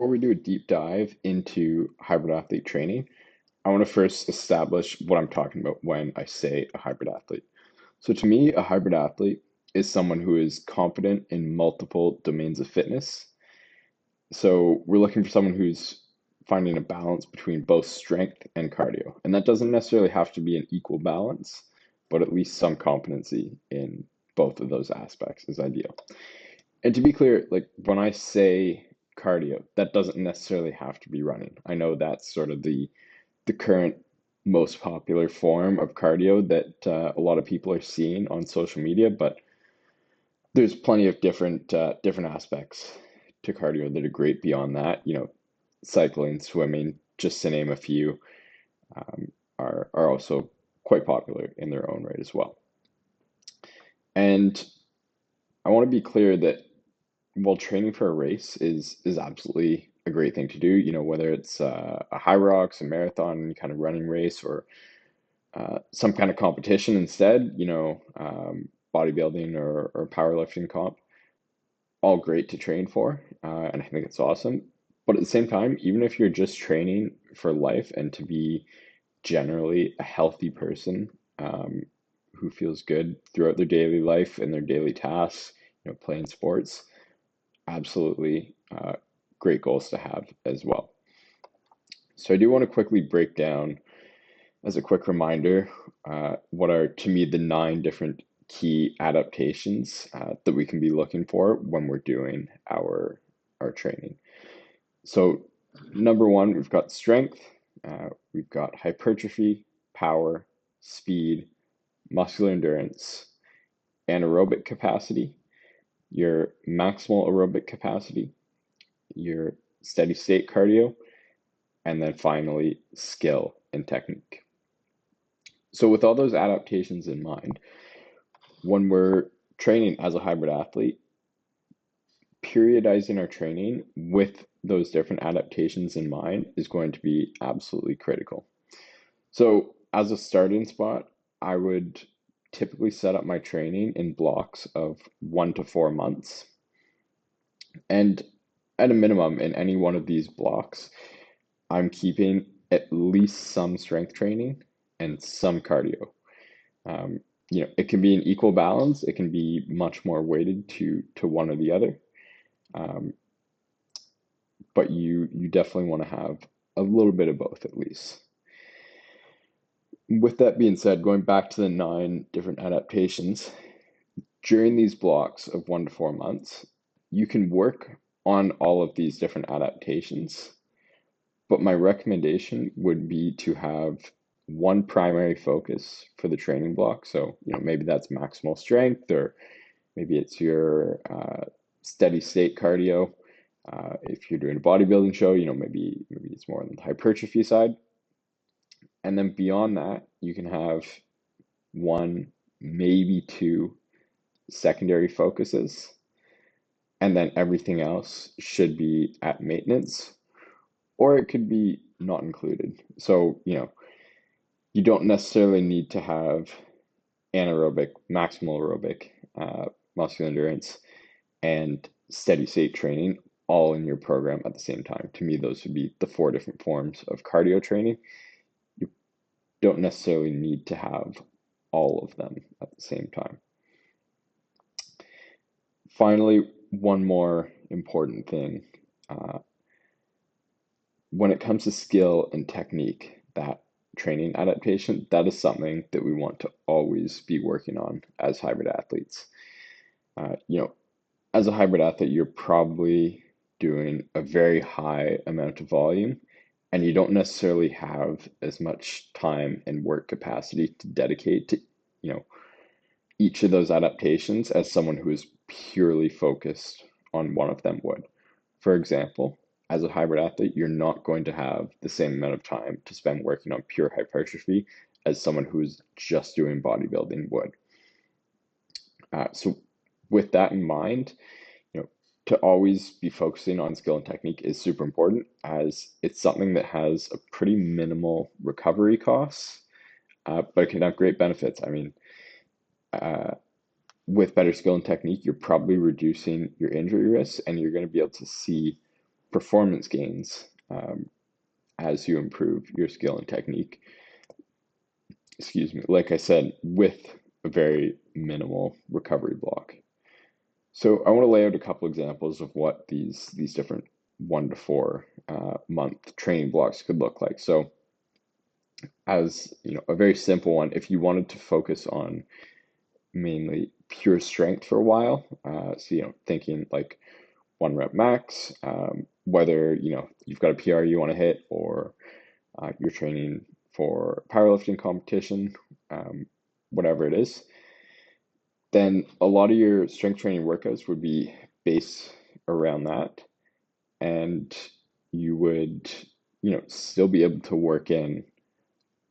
Before we do a deep dive into hybrid athlete training, I want to first establish what I'm talking about when I say a hybrid athlete. So, to me, a hybrid athlete is someone who is confident in multiple domains of fitness. So, we're looking for someone who's finding a balance between both strength and cardio. And that doesn't necessarily have to be an equal balance, but at least some competency in both of those aspects is ideal. And to be clear, like when I say cardio, that doesn't necessarily have to be running. I know that's sort of the current most popular form of cardio that a lot of people are seeing on social media, but there's plenty of different aspects to cardio that are great beyond that. Cycling, swimming, just to name a few, are also quite popular in their own right as well. And I want to be clear that while training for a race is absolutely a great thing to do, whether it's a high rocks, a marathon, any kind of running race, or some kind of competition instead, bodybuilding or powerlifting comp, all great to train for, and I think it's awesome. But at the same time, even if you're just training for life and to be generally a healthy person who feels good throughout their daily life and their daily tasks, playing sports, absolutely great goals to have as well. So I do want to quickly break down, as a quick reminder, what are to me the 9 different key adaptations that we can be looking for when we're doing our training. So number one, we've got strength, we've got hypertrophy, power, speed, muscular endurance, anaerobic capacity, your maximal aerobic capacity, your steady state cardio, and then finally skill and technique. So with all those adaptations in mind, when we're training as a hybrid athlete, periodizing our training with those different adaptations in mind is going to be absolutely critical. So as a starting spot, I would typically set up my training in blocks of 1 to 4 months. And at a minimum, in any one of these blocks, I'm keeping at least some strength training and some cardio. It can be an equal balance. It can be much more weighted to one or the other. Um, but you definitely want to have a little bit of both at least. With that being said, going back to the 9 different adaptations, during these blocks of 1 to 4 months, you can work on all of these different adaptations. But my recommendation would be to have one primary focus for the training block. So, maybe that's maximal strength, or maybe it's your steady state cardio. If you're doing a bodybuilding show, maybe it's more on the hypertrophy side. And then beyond that, you can have one, maybe two secondary focuses, and then everything else should be at maintenance, or it could be not included. So, you don't necessarily need to have anaerobic, maximal aerobic, muscular endurance, and steady state training all in your program at the same time. To me, those would be the 4 different forms of cardio training. You don't necessarily need to have all of them at the same time. Finally, one more important thing. When it comes to skill and technique, that training adaptation, that is something that we want to always be working on as hybrid athletes. Uh, you know, as a hybrid athlete, you're probably doing a very high amount of volume, and you don't necessarily have as much time and work capacity to dedicate to, you know, each of those adaptations as someone who is purely focused on one of them would. For example, as a hybrid athlete, you're not going to have the same amount of time to spend working on pure hypertrophy as someone who's just doing bodybuilding would. So with that in mind, to always be focusing on skill and technique is super important, as it's something that has a pretty minimal recovery costs, but it can have great benefits. I mean, uh, with better skill and technique, you're probably reducing your injury risks, and you're going to be able to see performance gains as you improve your skill and technique. Excuse me, like I said, with a very minimal recovery block. So I want to lay out a couple examples of what these different 1 to 4 month training blocks could look like. So as you know, a very simple one, if you wanted to focus on mainly pure strength for a while, so thinking like 1 rep max, whether you've got a PR you want to hit, or you're training for powerlifting competition, whatever it is, then a lot of your strength training workouts would be based around that, and you would still be able to work in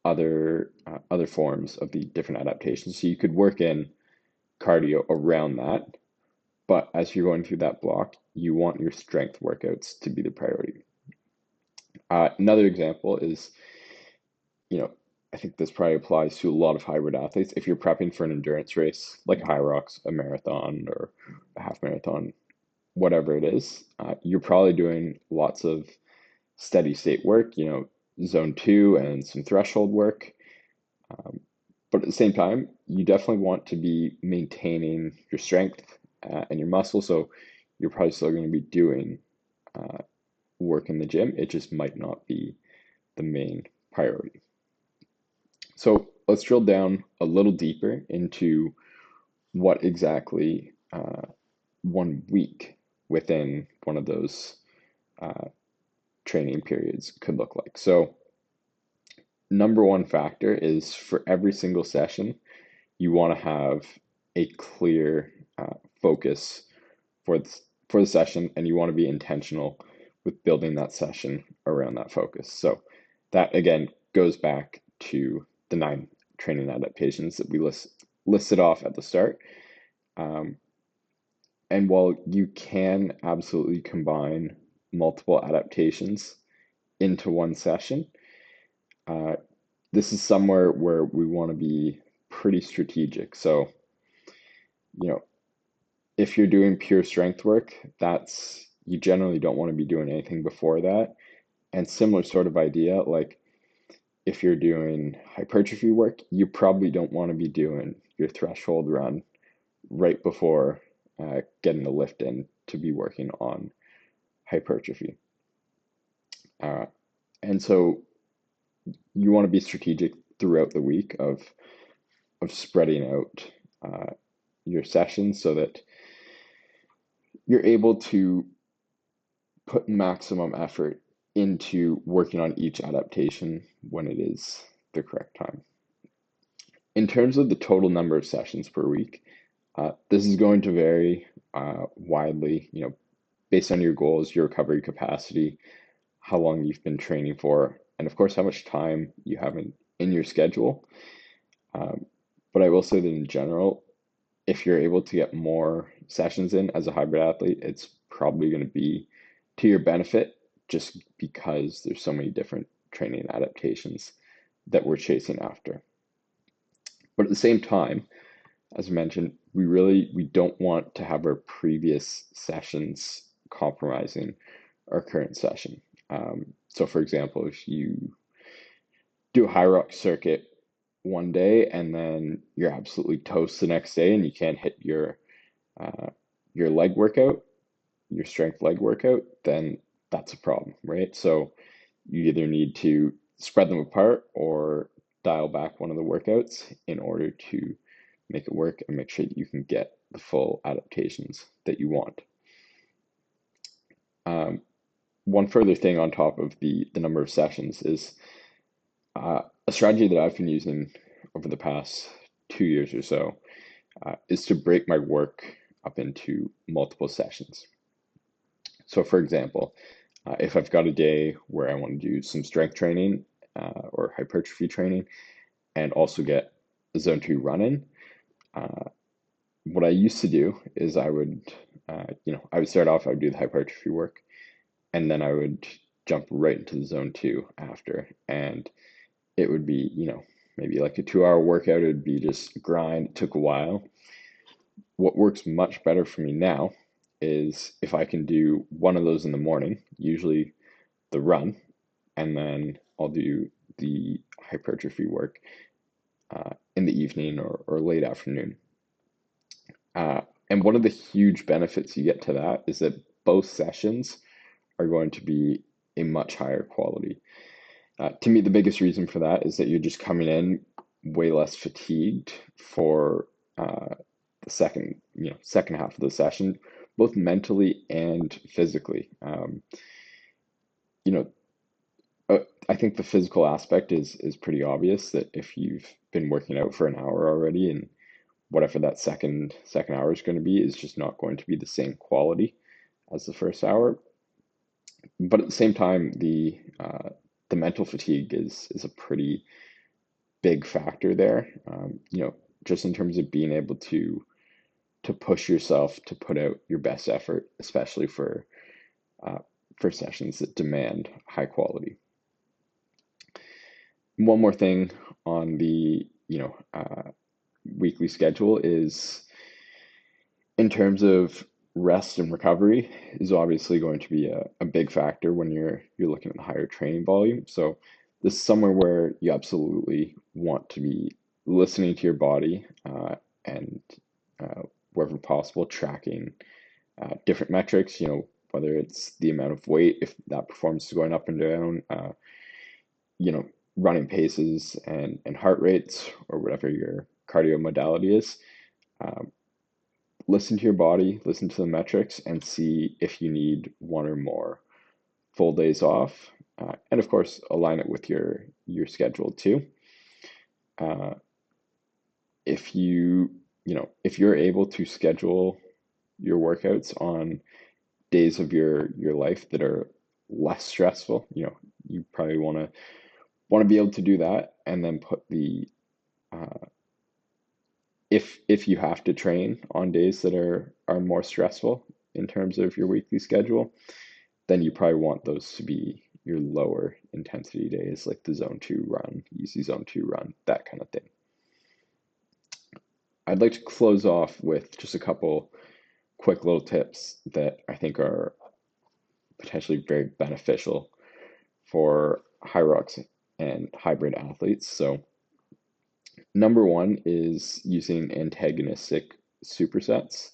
other forms of the different adaptations. So you could work in cardio around that, but as you're going through that block, you want your strength workouts to be the priority. Another example is, I think this probably applies to a lot of hybrid athletes. If you're prepping for an endurance race, like a Hyrox, a marathon, or a half marathon, whatever it is, you're probably doing lots of steady state work, zone 2 and some threshold work. But at the same time, you definitely want to be maintaining your strength and your muscle. So you're probably still going to be doing work in the gym. It just might not be the main priority. So let's drill down a little deeper into what exactly 1 week within one of those training periods could look like. So number one factor is, for every single session, you want to have a clear focus for the session, and you want to be intentional with building that session around that focus. So that again goes back to the 9 training adaptations that we listed off at the start. And while you can absolutely combine multiple adaptations into one session, this is somewhere where we want to be pretty strategic. So, if you're doing pure strength work, you generally don't want to be doing anything before that. And similar sort of idea, like if you're doing hypertrophy work, you probably don't want to be doing your threshold run right before getting the lift in to be working on hypertrophy. And so you want to be strategic throughout the week of spreading out your sessions so that you're able to put maximum effort into working on each adaptation when it is the correct time. In terms of the total number of sessions per week, this is going to vary widely, based on your goals, your recovery capacity, how long you've been training for, and of course, how much time you have in your schedule. But I will say that in general, if you're able to get more sessions in as a hybrid athlete, it's probably going to be to your benefit, just because there's so many different training adaptations that we're chasing after. But at the same time, as I mentioned, we don't want to have our previous sessions compromising our current session. So for example, if you do a Hyrox circuit one day and then you're absolutely toast the next day and you can't hit your leg workout, your strength leg workout, then that's a problem, right? So you either need to spread them apart or dial back one of the workouts in order to make it work and make sure that you can get the full adaptations that you want. One further thing on top of the number of sessions is a strategy that I've been using over the past 2 years or so is to break my work up into multiple sessions. So for example, if I've got a day where I want to do some strength training or hypertrophy training and also get a zone 2 run in, what I used to do is I would start off, I would do the hypertrophy work, and then I would jump right into the zone 2 after. And it would be, maybe like a 2-hour workout. It would be just grind. It took a while. What works much better for me now is if I can do one of those in the morning, usually the run, and then I'll do the hypertrophy work in the evening or late afternoon. And one of the huge benefits you get to that is that both sessions are going to be a much higher quality. To me, the biggest reason for that is that you're just coming in way less fatigued for the second half of the session, both mentally and physically. You know, I think the physical aspect is pretty obvious that if you've been working out for an hour already and whatever that second hour is going to be is just not going to be the same quality as the first hour. But at the same time, the mental fatigue is a pretty big factor there. Just in terms of being able to push yourself to put out your best effort, especially uh, for sessions that demand high quality. One more thing on the weekly schedule is in terms of rest and recovery is obviously going to be a big factor when you're looking at the higher training volume. So this is somewhere where you absolutely want to be listening to your body and wherever possible tracking different metrics, whether it's the amount of weight, if that performance is going up and down, you know, running paces and heart rates or whatever your cardio modality is. Um, Listen to your body, listen to the metrics, and see if you need one or more full days off. And of course, align it with your schedule too. Uh, if if you're able to schedule your workouts on days of your life that are less stressful, you probably want to be able to do that, and then put the uh, if you have to train on days that are more stressful in terms of your weekly schedule, then you probably want those to be your lower intensity days, like the zone 2 run, easy zone 2 run, that kind of thing. I'd like to close off with just a couple quick little tips that I think are potentially very beneficial for Hyrox and hybrid athletes. So, number one is using antagonistic supersets.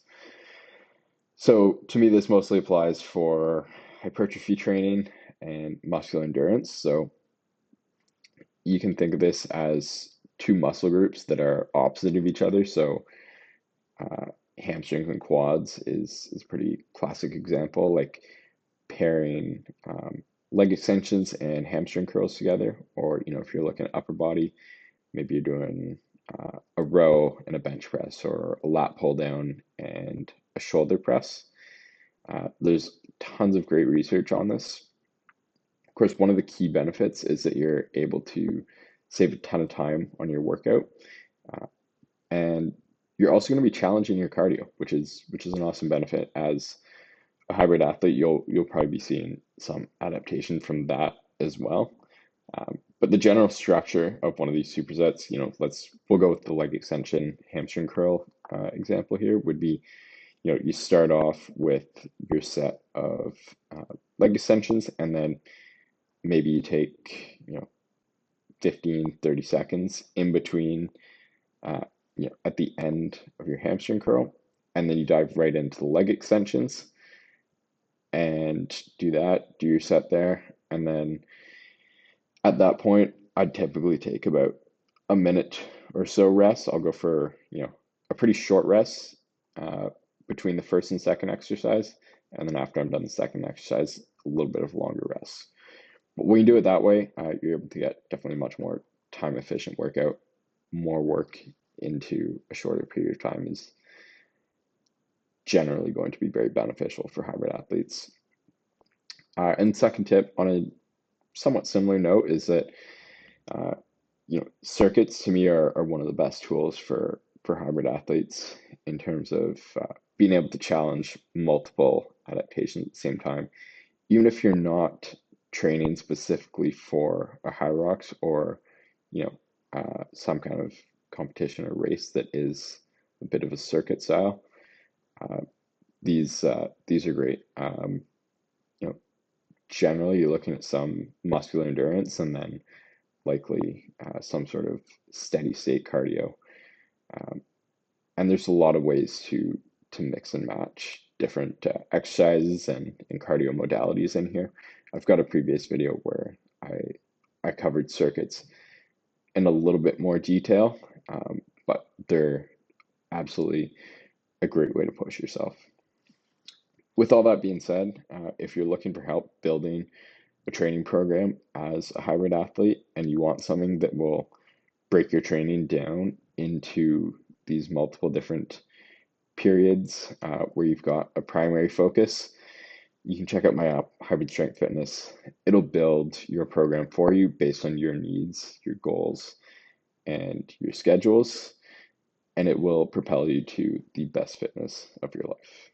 So, to me, this mostly applies for hypertrophy training and muscular endurance. So, you can think of this as two muscle groups that are opposite of each other. So, uh, hamstrings and quads is a pretty classic example, like pairing leg extensions and hamstring curls together. Or, if you're looking at upper body, maybe you're doing a row and a bench press, or a lat pull down and a shoulder press. There's tons of great research on this. Of course, one of the key benefits is that you're able to save a ton of time on your workout, uh, and you're also going to be challenging your cardio, which is an awesome benefit. As a hybrid athlete, you'll probably be seeing some adaptation from that as well. But the general structure of one of these supersets, we'll go with the leg extension hamstring curl example here, would be, you start off with your set of leg extensions, and then maybe you take, 15, 30 seconds in between, uh, at the end of your hamstring curl, and then you dive right into the leg extensions and do your set there. And then at that point, I'd typically take about a minute or so rest. I'll go for, a pretty short rest uh, between the first and second exercise. And then after I'm done the second exercise, a little bit of longer rest. But when you do it that way, you're able to get definitely much more time efficient workout. More work into a shorter period of time is generally going to be very beneficial for hybrid athletes. And second tip on a somewhat similar note is that uh, circuits to me are one of the best tools for hybrid athletes in terms of being able to challenge multiple adaptations at the same time, even if you're not training specifically for a Hyrox or some kind of competition or race that is a bit of a circuit style. Uh, these are great. You know, generally you're looking at some muscular endurance and then likely some sort of steady state cardio. Um, and there's a lot of ways to mix and match different exercises and cardio modalities in here. I've got a previous video where I covered circuits in a little bit more detail, but they're absolutely a great way to push yourself. With all that being said, if you're looking for help building a training program as a hybrid athlete and you want something that will break your training down into these multiple different periods where you've got a primary focus, you can check out my app, Hybrid Strength Fitness. It'll build your program for you based on your needs, your goals, and your schedules, and it will propel you to the best fitness of your life.